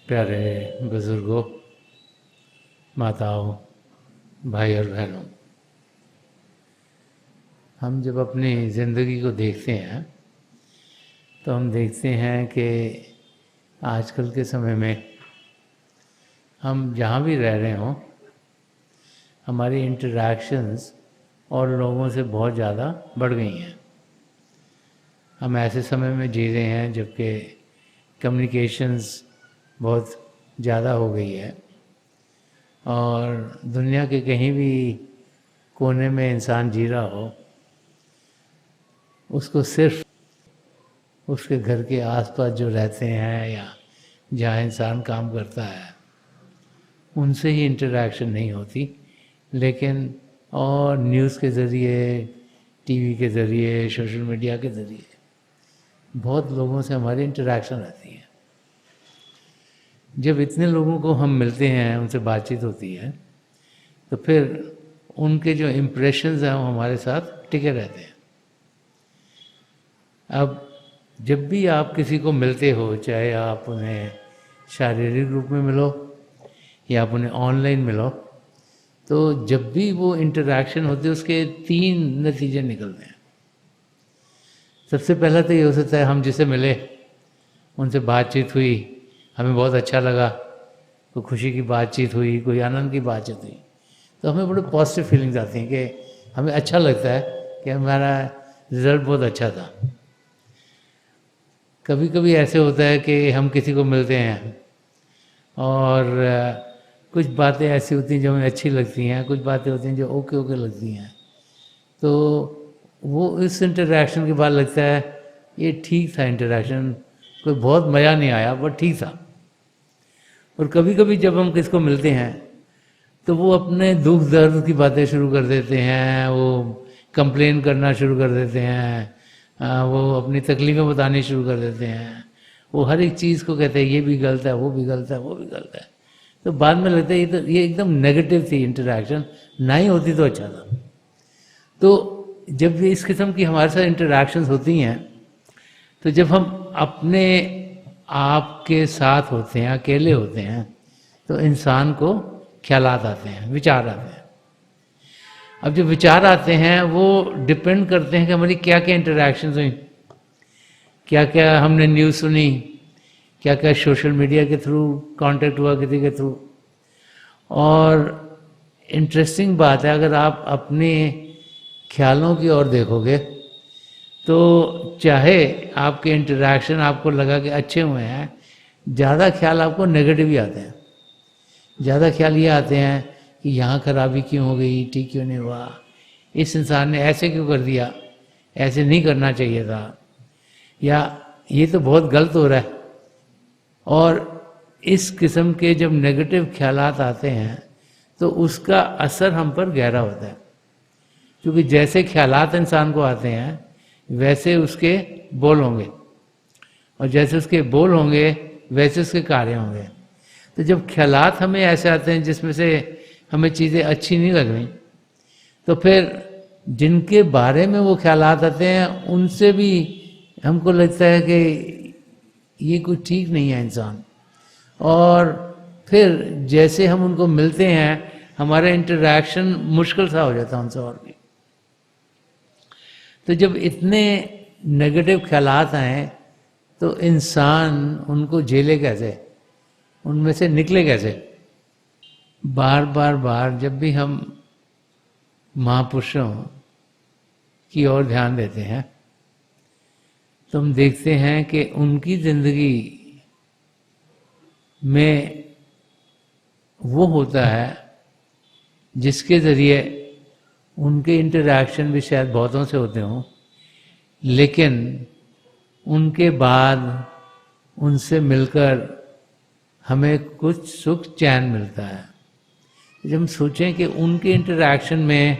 प्यारे बुज़ुर्गों, माताओं, भाई और बहनों, हम जब अपनी ज़िंदगी को देखते हैं तो हम देखते हैं कि आजकल के समय में हम जहाँ भी रह रहे हों, हमारी इंटरैक्शंस और लोगों से बहुत ज़्यादा बढ़ गई हैं। हम ऐसे समय में जी रहे हैं जबकि कम्युनिकेशंस बहुत ज़्यादा हो गई है और दुनिया के कहीं भी कोने में इंसान जी रहा हो, उसको सिर्फ उसके घर के आसपास जो रहते हैं या जहाँ इंसान काम करता है उनसे ही इंटरेक्शन नहीं होती, लेकिन और न्यूज़ के ज़रिए, टीवी के ज़रिए, सोशल मीडिया के ज़रिए बहुत लोगों से हमारी इंटरेक्शन रहती है। जब इतने लोगों को हम मिलते हैं, उनसे बातचीत होती है, तो फिर उनके जो इम्प्रेशंस हैं वो हमारे साथ टिके रहते हैं। अब जब भी आप किसी को मिलते हो, चाहे आप उन्हें शारीरिक रूप में मिलो या आप उन्हें ऑनलाइन मिलो, तो जब भी वो इंटरेक्शन होती है उसके 3 नतीजे निकलते हैं। सबसे पहला तो ये हो सकता है हम जिसे मिले उनसे बातचीत हुई, हमें बहुत अच्छा लगा, कोई खुशी की बातचीत हुई, कोई आनंद की बातचीत हुई, तो हमें बड़े पॉजिटिव फीलिंग्स आती हैं कि हमें अच्छा लगता है कि हमारा रिज़ल्ट बहुत अच्छा था। कभी कभी ऐसे होता है कि हम किसी को मिलते हैं और कुछ बातें ऐसी होती हैं जो हमें अच्छी लगती हैं, कुछ बातें होती हैं जो ओके ओके लगती हैं, तो वो इस इंटरेक्शन के बाद लगता है ये ठीक था इंटरेक्शन, कोई बहुत मज़ा नहीं आया बट ठीक था। और कभी कभी जब हम किसको मिलते हैं तो वो अपने दुख दर्द की बातें शुरू कर देते हैं, वो कंप्लेन करना शुरू कर देते हैं, वो अपनी तकलीफ़ें बतानी शुरू कर देते हैं, वो हर एक चीज़ को कहते हैं ये भी गलत है, वो भी गलत है, वो भी गलत है। तो बाद में लगता है ये एकदम नेगेटिव थी इंटरेक्शन, ना ही होती तो अच्छा था। तो जब भी इस किस्म की हमारे साथ इंटरेक्शंस होती हैं, तो जब हम अपने आप के साथ होते हैं, अकेले होते हैं, तो इंसान को ख्यालात आते हैं, विचार आते हैं। अब जो विचार आते हैं वो डिपेंड करते हैं कि हमारी क्या क्या इंटरेक्शंस हुई, क्या क्या हमने न्यूज़ सुनी, क्या क्या सोशल मीडिया के थ्रू कांटेक्ट हुआ किसी के थ्रू। और इंटरेस्टिंग बात है, अगर आप अपने ख्यालों की ओर देखोगे तो चाहे आपके इंटरेक्शन आपको लगा कि अच्छे हुए हैं, ज़्यादा ख्याल आपको नेगेटिव ही आते हैं। ज़्यादा ख्याल ये आते हैं कि यहाँ खराबी क्यों हो गई, ठीक क्यों नहीं हुआ, इस इंसान ने ऐसे क्यों कर दिया, ऐसे नहीं करना चाहिए था, या ये तो बहुत गलत हो रहा है। और इस किस्म के जब नेगेटिव ख्यालात आते हैं तो उसका असर हम पर गहरा होता है, क्योंकि जैसे ख्यालात इंसान को आते हैं वैसे उसके बोल होंगे, और जैसे उसके बोल होंगे वैसे उसके कार्य होंगे। तो जब ख्यालात हमें ऐसे आते हैं जिसमें से हमें चीज़ें अच्छी नहीं लग रही, तो फिर जिनके बारे में वो ख्यालात आते हैं उनसे भी हमको लगता है कि ये कुछ ठीक नहीं है इंसान। और फिर जैसे हम उनको मिलते हैं हमारा इंटरेक्शन मुश्किल सा हो जाता है उनसे और भी। तो जब इतने नेगेटिव ख्यालात आए तो इंसान उनको झेले कैसे, उनमें से निकले कैसे। बार बार जब भी हम महापुरुषों की ओर ध्यान देते हैं तो हम देखते हैं कि उनकी जिंदगी में वो होता है जिसके ज़रिए उनके इंटरेक्शन भी शायद बहुतों से होते हों, लेकिन उनके बाद उनसे मिलकर हमें कुछ सुख चैन मिलता है। जब हम सोचें कि उनके इंटरेक्शन में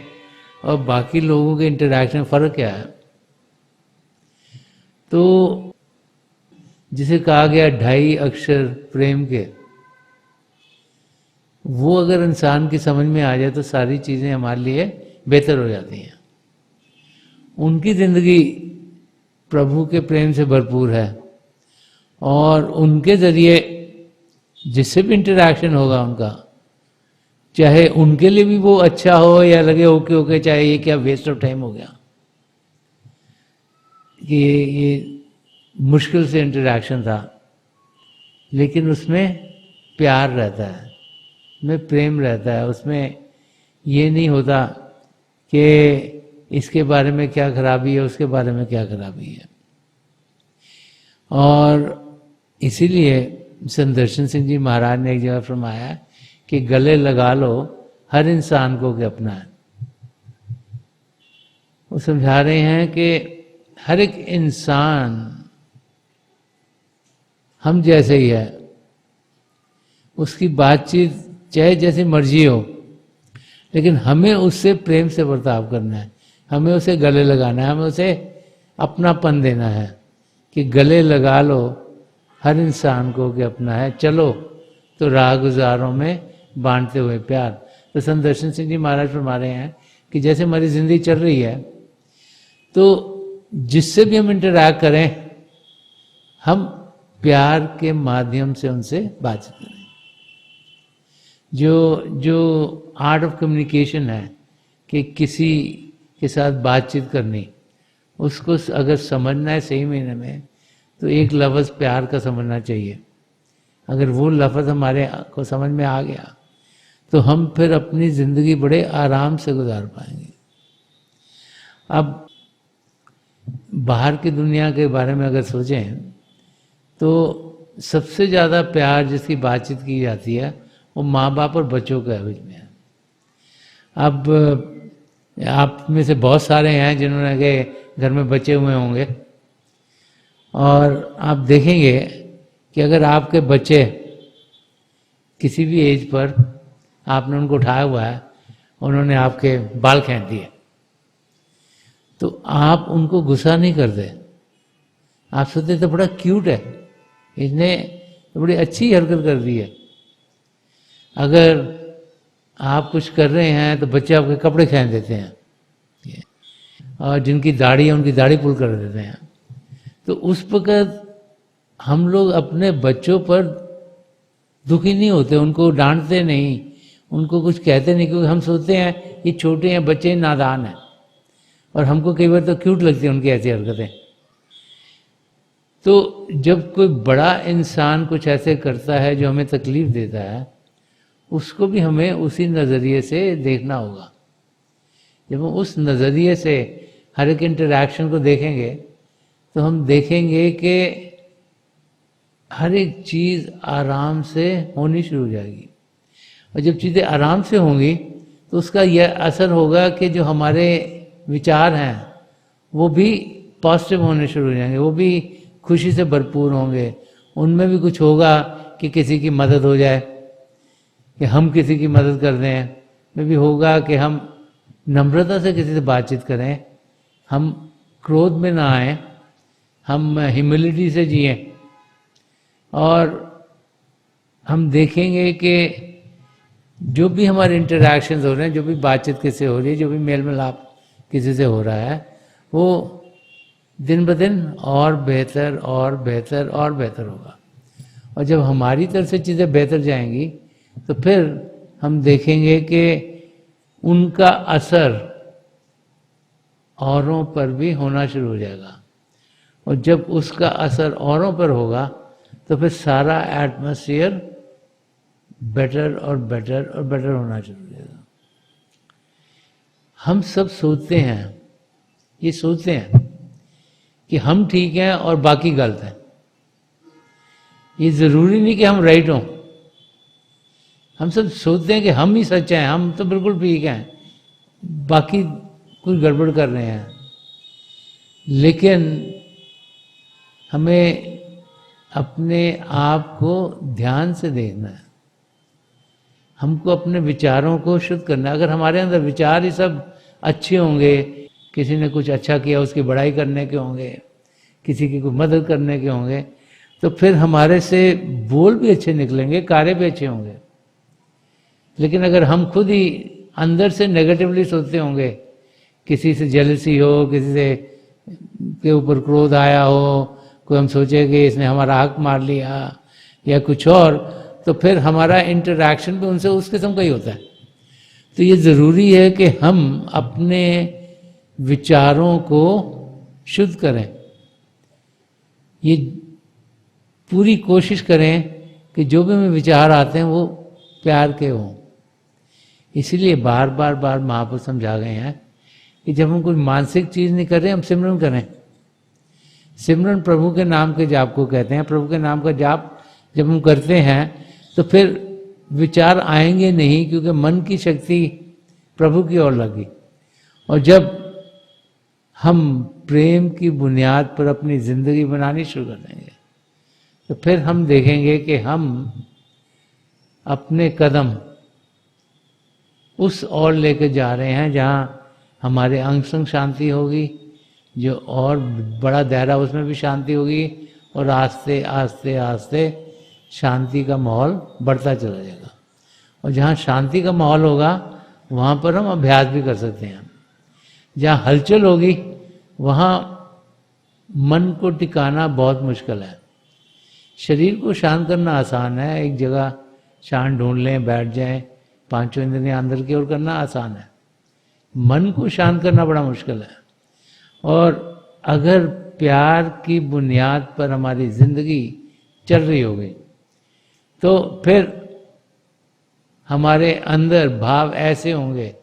और बाकी लोगों के इंटरेक्शन में फ़र्क क्या है, तो जिसे कहा गया 2.5 अक्षर प्रेम के, वो अगर इंसान की समझ में आ जाए तो सारी चीज़ें हमारे लिए बेहतर हो जाती हैं। उनकी ज़िंदगी प्रभु के प्रेम से भरपूर है और उनके ज़रिए जिससे भी इंटरेक्शन होगा उनका, चाहे उनके लिए भी वो अच्छा हो या लगे ओके ओके, चाहे ये क्या वेस्ट ऑफ टाइम हो गया, कि ये मुश्किल से इंटरेक्शन था, लेकिन उसमें प्यार रहता है, उसमें प्रेम रहता है, उसमें ये नहीं होता कि इसके बारे में क्या खराबी है, उसके बारे में क्या खराबी है। और इसीलिए संत दर्शन सिंह जी महाराज ने एक जगह फरमाया कि गले लगा लो हर इंसान को कि अपना है। वो समझा रहे हैं कि हर एक इंसान हम जैसे ही है, उसकी बातचीत चाहे जैसी मर्जी हो, लेकिन हमें उससे प्रेम से बर्ताव करना है, हमें उसे गले लगाना है, हमें उसे अपनापन देना है कि गले लगा लो हर इंसान को कि अपना है, चलो तो राह गुजारों में बांटते हुए प्यार। तो संत दर्शन सिंह जी महाराज फरमा रहे हैं कि जैसे हमारी जिंदगी चल रही है, तो जिससे भी हम इंटरैक्ट करें, हम प्यार के माध्यम से उनसे बातचीत करें। जो आर्ट ऑफ कम्युनिकेशन है कि किसी के साथ बातचीत करनी, उसको अगर समझना है सही महीने में, तो एक लफ्ज़ प्यार का समझना चाहिए। अगर वो लफ्ज़ हमारे को समझ में आ गया, तो हम फिर अपनी ज़िंदगी बड़े आराम से गुजार पाएंगे। अब बाहर की दुनिया के बारे में अगर सोचें, तो सबसे ज़्यादा प्यार जिसकी बातचीत की जाती है वो माँ बाप और बच्चों के बीच में है। अब आप में से बहुत सारे हैं जिन्होंने के घर में बच्चे हुए होंगे, और आप देखेंगे कि अगर आपके बच्चे किसी भी एज पर आपने उनको उठाया हुआ है, उन्होंने आपके बाल खींच दिए, तो आप उनको गुस्सा नहीं करते, आप सोचते तो बड़ा क्यूट है, इसने तो बड़ी अच्छी हरकत कर दी है। अगर आप कुछ कर रहे हैं तो बच्चे आपके कपड़े खींच देते हैं, और जिनकी दाढ़ी है उनकी दाढ़ी पुल कर देते हैं। तो उस वक़्त हम लोग अपने बच्चों पर दुखी नहीं होते, उनको डांटते नहीं, उनको कुछ कहते नहीं, क्योंकि हम सोचते हैं ये छोटे हैं, बच्चे नादान हैं, और हमको कई बार तो क्यूट लगती है उनकी ऐसी हरकतें। तो जब कोई बड़ा इंसान कुछ ऐसे करता है जो हमें तकलीफ देता है, उसको भी हमें उसी नज़रिए से देखना होगा। जब हम उस नज़रिए से हर एक इंटरैक्शन को देखेंगे, तो हम देखेंगे कि हर एक चीज़ आराम से होनी शुरू हो जाएगी, और जब चीज़ें आराम से होंगी तो उसका यह असर होगा कि जो हमारे विचार हैं वो भी पॉजिटिव होने शुरू हो जाएंगे, वो भी खुशी से भरपूर होंगे। उनमें भी कुछ होगा कि किसी की मदद हो जाए, कि हम किसी की मदद कर दें, में भी होगा कि हम नम्रता से किसी से बातचीत करें, हम क्रोध में ना आए, हम ह्यूमिलिटी से जिए, और हम देखेंगे कि जो भी हमारे इंटरैक्शंस हो रहे हैं, जो भी बातचीत किसी से हो रही है, जो भी मेल मिलाप किसी से हो रहा है, वो दिन ब दिन और बेहतर और बेहतर और बेहतर होगा। और जब हमारी तरफ से चीज़ें बेहतर जाएंगी, तो फिर हम देखेंगे कि उनका असर औरों पर भी होना शुरू हो जाएगा, और जब उसका असर औरों पर होगा, तो फिर सारा एटमॉस्फेयर बेटर और बेटर और बेटर होना शुरू हो जाएगा। हम सब सोचते हैं, ये सोचते हैं कि हम ठीक हैं और बाकी गलत हैं। ये ज़रूरी नहीं कि हम राइट हों, हम सब सोचते हैं कि हम ही सच हैं, हम तो बिल्कुल ठीक हैं, बाकी कुछ गड़बड़ कर रहे हैं। लेकिन हमें अपने आप को ध्यान से देखना है, हमको अपने विचारों को शुद्ध करना है। अगर हमारे अंदर विचार ही सब अच्छे होंगे, किसी ने कुछ अच्छा किया उसकी बड़ाई करने के होंगे, किसी की कोई मदद करने के होंगे, तो फिर हमारे से बोल भी अच्छे निकलेंगे, कार्य भी अच्छे होंगे। लेकिन अगर हम खुद ही अंदर से नेगेटिवली सोचते होंगे, किसी से जेलसी हो, किसी से के ऊपर क्रोध आया हो, कोई हम सोचे कि इसने हमारा हक मार लिया या कुछ और, तो फिर हमारा इंटरैक्शन भी उनसे उस किस्म का ही होता है। तो ये ज़रूरी है कि हम अपने विचारों को शुद्ध करें, ये पूरी कोशिश करें कि जो भी हमें विचार आते हैं वो प्यार के हों। इसीलिए बार बार महापुरुष समझा गए हैं कि जब हम कोई मानसिक चीज़ नहीं कर रहे, हम सिमरन करें। सिमरन प्रभु के नाम के जाप को कहते हैं। प्रभु के नाम का जाप जब हम करते हैं तो फिर विचार आएंगे नहीं, क्योंकि मन की शक्ति प्रभु की ओर लगी। और जब हम प्रेम की बुनियाद पर अपनी जिंदगी बनानी शुरू कर देंगे तो फिर हम देखेंगे कि हम अपने कदम उस ओर लेकर जा रहे हैं जहाँ हमारे अंग संग शांति होगी, जो और बड़ा दायरा उसमें भी शांति होगी, और आस्ते आस्ते आस्ते शांति का माहौल बढ़ता चला जाएगा। और जहाँ शांति का माहौल होगा वहाँ पर हम अभ्यास भी कर सकते हैं। जहाँ हलचल होगी वहाँ मन को टिकाना बहुत मुश्किल है। शरीर को शांत करना आसान है, एक जगह शांत ढूंढ लें, बैठ जाएं, पांचों इंद्रियां अंदर की ओर करना आसान है। मन को शांत करना बड़ा मुश्किल है। और अगर प्यार की बुनियाद पर हमारी जिंदगी चल रही होगी तो फिर हमारे अंदर भाव ऐसे होंगे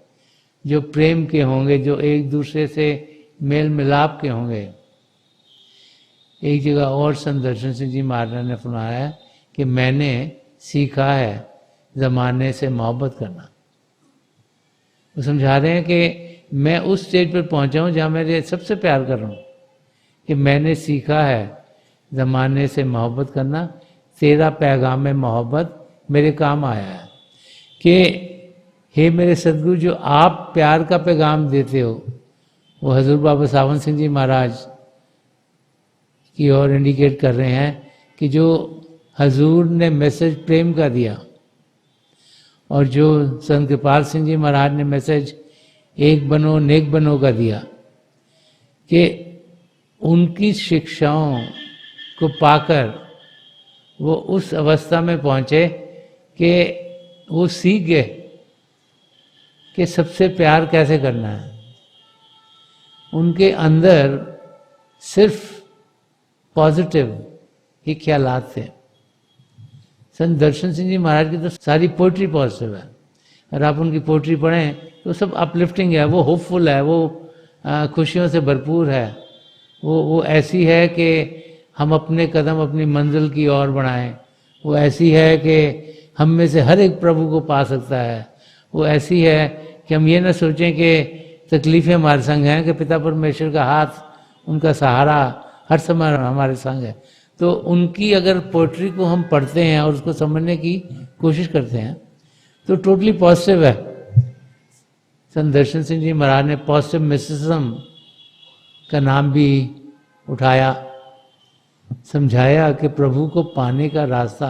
जो प्रेम के होंगे, जो एक दूसरे से मेल मिलाप के होंगे। एक जगह और संत दर्शन सिंह जी महाराज ने फरमाया है कि मैंने सीखा है ज़माने से मोहब्बत करना। वो समझा रहे हैं कि मैं उस स्टेज पर पहुंचा हूं जहां मैं सबसे प्यार कर रहा हूं, कि मैंने सीखा है ज़माने से मोहब्बत करना, तेरा पैगाम में मोहब्बत मेरे काम आया है। कि हे मेरे सदगुरु, जो आप प्यार का पैगाम देते हो वो हजूर बाबा सावन सिंह जी महाराज की ओर इंडिकेट कर रहे हैं कि जो हजूर ने मैसेज प्रेम का दिया और जो संत कृपाल सिंह जी महाराज ने मैसेज एक बनो नेक बनो का दिया, कि उनकी शिक्षाओं को पाकर वो उस अवस्था में पहुंचे कि वो सीख गए कि सबसे प्यार कैसे करना है। उनके अंदर सिर्फ पॉजिटिव ही ख्यालात थे। संत दर्शन सिंह जी महाराज की तो सारी पोइट्री पॉजिटिव है। अगर आप उनकी पोइट्री पढ़ें तो सब अपलिफ्टिंग है, वो होपफुल है, वो खुशियों से भरपूर है। वो ऐसी है कि हम अपने कदम अपनी मंजिल की ओर बढ़ाएं। वो ऐसी है कि हम में से हर एक प्रभु को पा सकता है। वो ऐसी है कि हम ये ना सोचें कि तकलीफ़ें हमारे संग हैं, कि पिता परमेश्वर का हाथ, उनका सहारा हर समय हमारे संग है। तो उनकी अगर पोइट्री को हम पढ़ते हैं और उसको समझने की कोशिश करते हैं तो टोटली पॉजिटिव है। संत दर्शन सिंह जी महाराज ने पॉजिटिव मिस्टिसिज्म का नाम भी उठाया, समझाया कि प्रभु को पाने का रास्ता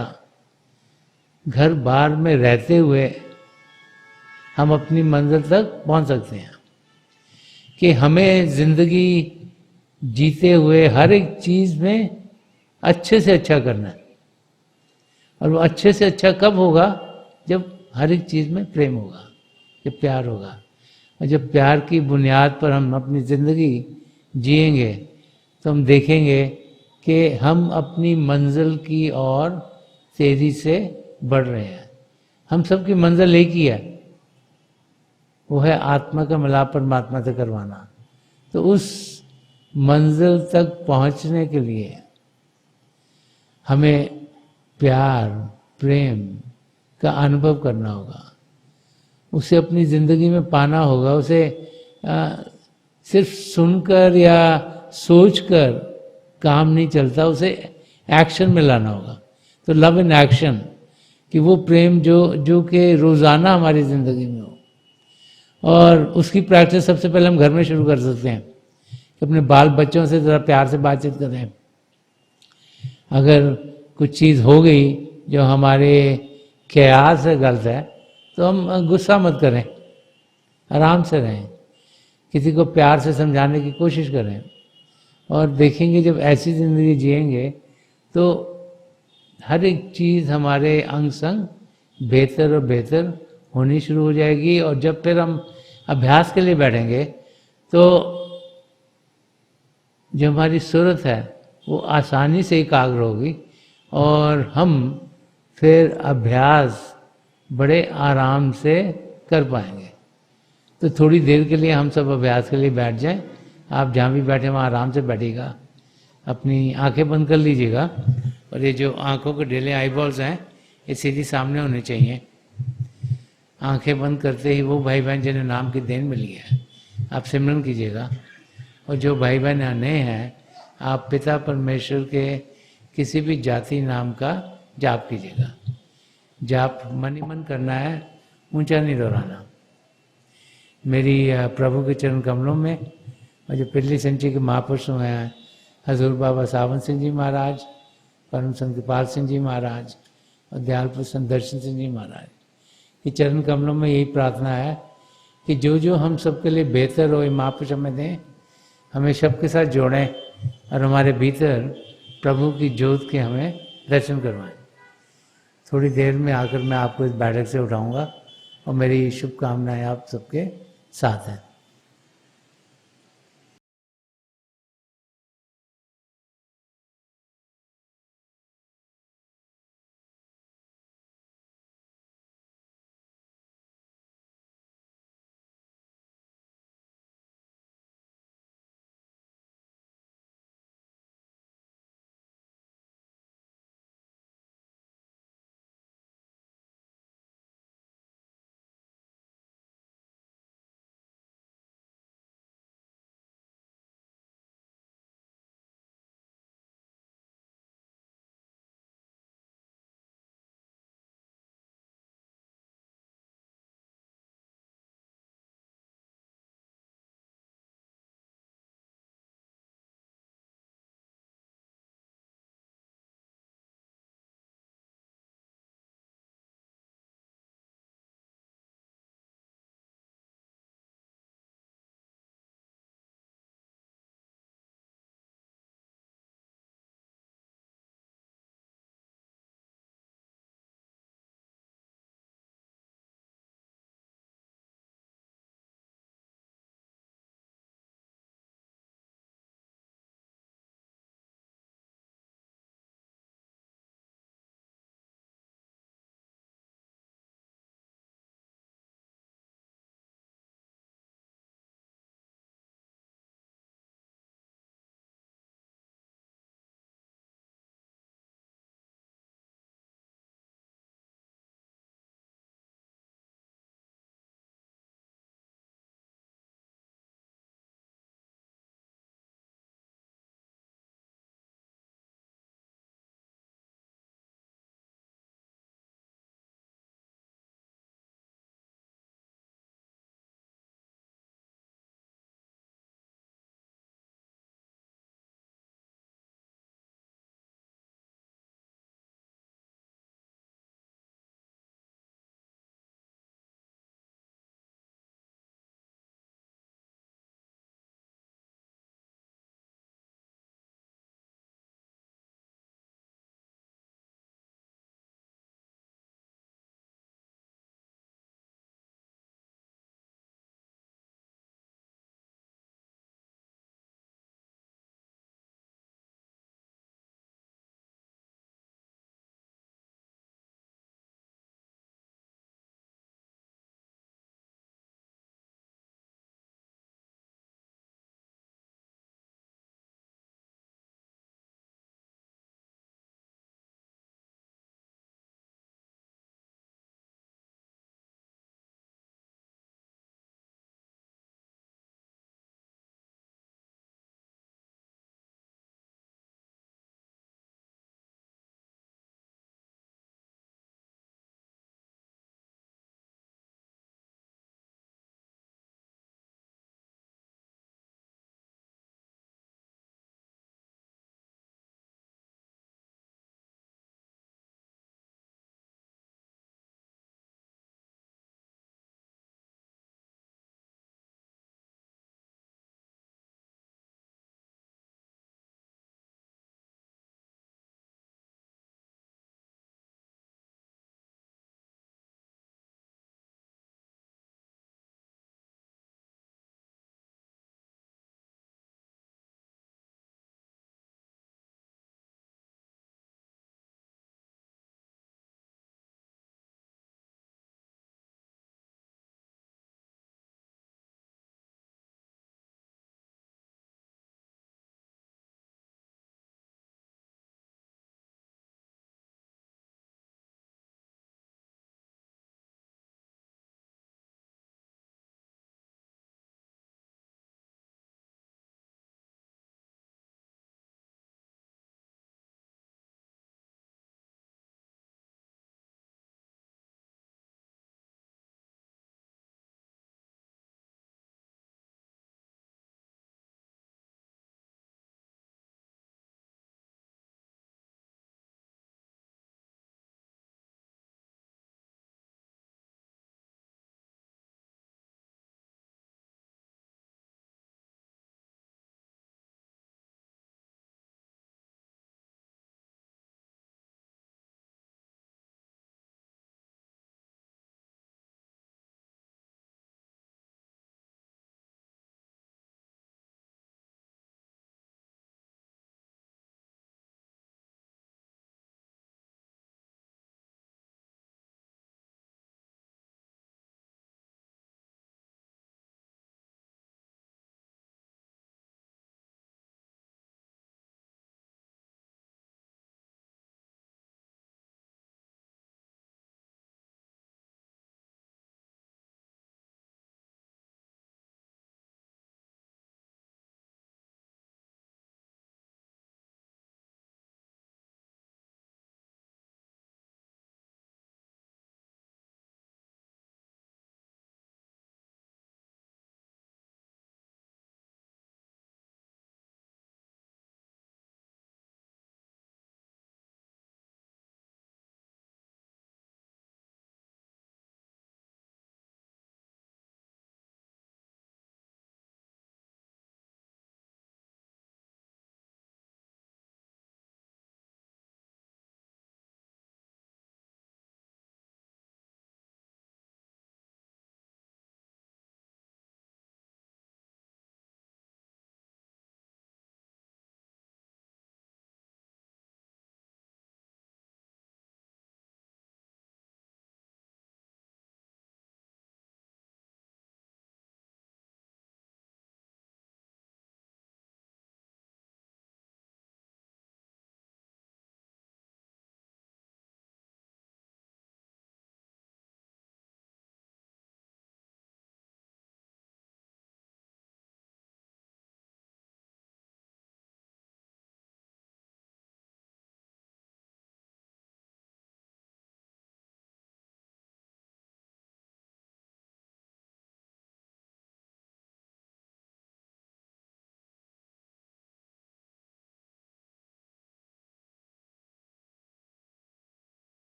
घर बार में रहते हुए हम अपनी मंजिल तक पहुंच सकते हैं। कि हमें जिंदगी जीते हुए हर एक चीज में अच्छे से अच्छा करना है। और वो अच्छे से अच्छा कब होगा? जब हर एक चीज में प्रेम होगा, जब प्यार होगा। और जब प्यार की बुनियाद पर हम अपनी जिंदगी जिएंगे तो हम देखेंगे कि हम अपनी मंजिल की ओर तेजी से बढ़ रहे हैं। हम सबकी मंजिल एक ही है, वो है आत्मा का मिलाप परमात्मा से करवाना। तो उस मंजिल तक पहुंचने के लिए हमें प्यार प्रेम का अनुभव करना होगा, उसे अपनी ज़िंदगी में पाना होगा। उसे सिर्फ सुनकर या सोचकर काम नहीं चलता, उसे एक्शन में लाना होगा। तो लव इन एक्शन, कि वो प्रेम जो कि रोज़ाना हमारी ज़िंदगी में हो। और उसकी प्रैक्टिस सबसे पहले हम घर में शुरू कर सकते हैं कि अपने बाल बच्चों से ज़रा प्यार से बातचीत करें। अगर कुछ चीज़ हो गई जो हमारे ख्याल से गलत है तो हम गुस्सा मत करें, आराम से रहें, किसी को प्यार से समझाने की कोशिश करें। और देखेंगे जब ऐसी ज़िंदगी जिएंगे तो हर एक चीज़ हमारे अंग संग बेहतर और बेहतर होनी शुरू हो जाएगी। और जब फिर हम अभ्यास के लिए बैठेंगे तो जो हमारी सूरत है वो आसानी से एकाग्र होगी और हम फिर अभ्यास बड़े आराम से कर पाएंगे। तो थोड़ी देर के लिए हम सब अभ्यास के लिए बैठ जाएं। आप जहाँ भी बैठे वहाँ आराम से बैठिएगा, अपनी आंखें बंद कर लीजिएगा और ये जो आंखों के ढेले आईबॉल्स हैं ये सीधी सामने होने चाहिए। आंखें बंद करते ही वो भाई बहन जिन्हें नाम की देन मिली है आप सिमरन कीजिएगा। और जो भाई बहन नए हैं आप पिता परमेश्वर के किसी भी जाति नाम का जाप कीजिएगा। जाप मन ही मन करना है, ऊंचा नहीं दोहराना। मेरी प्रभु के चरण कमलों में और जो पिछली संचि के महापुरुष हुए हैं हजूर बाबा सावन सिंह जी महाराज, परम संत कृपाल सिंह जी महाराज और दयालपुर संत दर्शन सिंह जी महाराज के चरण कमलों में यही प्रार्थना है कि जो जो हम सबके लिए बेहतर हो ये महापुरुष हमें दें, हमें सबके साथ जोड़ें और हमारे भीतर प्रभु की ज्योत के हमें दर्शन करवाएं। थोड़ी देर में आकर मैं आपको इस बैठक से उठाऊंगा और मेरी शुभकामनाएं आप सबके साथ हैं।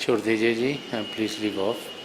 छोड़ दीजिए जी, प्लीज़ लीव ऑफ।